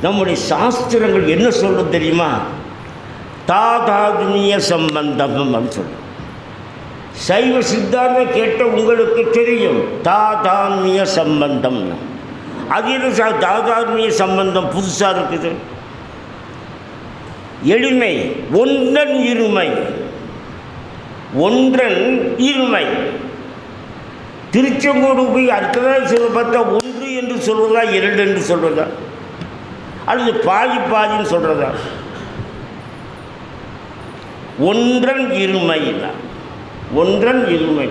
நம்முடைய சாஸ்திரங்கள் என்ன சொல்லும் தெரியுமா? தாதாத்மிய சம்பந்தம் அப்படின்னு சொல்லும். சைவ சித்தாந்தம் கேட்ட உங்களுக்கு தெரியும் தாதாத்மிய சம்பந்தம். அது என்ன தாதாத்மிய சம்பந்தம் புதுசாக இருக்குது? எளிமை, ஒன்றன் இருமை, ஒன்றன் இருமை. திருச்செங்கோடு போய் அடுத்ததாக சொல்ல பார்த்தா ஒன்று என்று சொல்வதா, இரண்டு என்று சொல்வதா, அல்லது பாதி பாதின்னு சொல்கிறதா? ஒன்றன் இருமை தான், ஒன்றன் இருமை.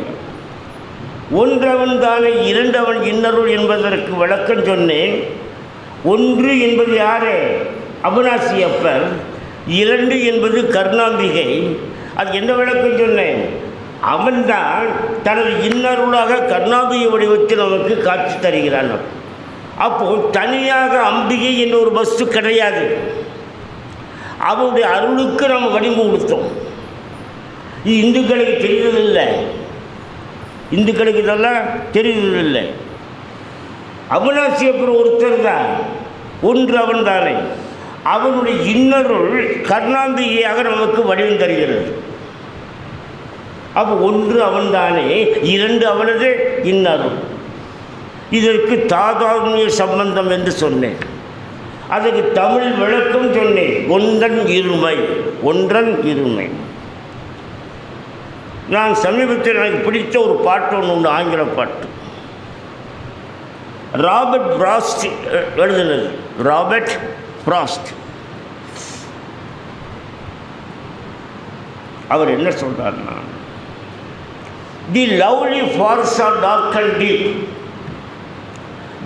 ஒன்றவன் தானே இரண்டவன் இன்னருள் என்பதற்கு விளக்கம் சொன்னேன். ஒன்று என்பது யாரு? அவிநாசி அப்பர். இரண்டு என்பது கருணாம்பிகை. அது என்ன விளக்கம் சொன்னேன்? அவன்தான் தனது இன்னருளாக கருணாம்பிகை வடிவத்தில் நமக்கு காட்சி தருகிறான். அப்போது தனியாக அம்பிகை என்ற ஒரு வஸ்து கிடையாது. அவனுடைய அருளுக்கு நம்ம வடிவம் கொடுத்தோம். இது இந்துக்களுக்கு தெரிவதில்லை, இந்துக்களுக்கு இதெல்லாம் தெரிவதில்லை. அவிநாசி அப்புறம் ஒருத்தர் தான், ஒன்று அவன் தானே. அவனுடைய இன்னருள் கருணாம்பிகையாக நமக்கு வடிவம் தருகிறது. அப்போ ஒன்று அவன் தானே, இரண்டு அவனது இன்னருள். இதற்கு தாதாத்மிய சம்பந்தம் என்று சொன்னேன். அதுக்கு தமிழ் விளக்கம் சொன்னேன், ஒன்றன் இருமை, ஒன்றன் இருமை. நான் சமீபத்தில் எனக்கு பிடித்த ஒரு பாட்டு ஒன்று உண்டு, ஆங்கில பாட்டு. ராபர்ட் ஃப்ராஸ்ட் எழுதினது. ராபர்ட் ஃப்ராஸ்ட் அவர் என்ன சொல்றாருன்னா, the lovely forest are dark and deep,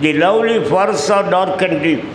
the lovely forest are dark and deep,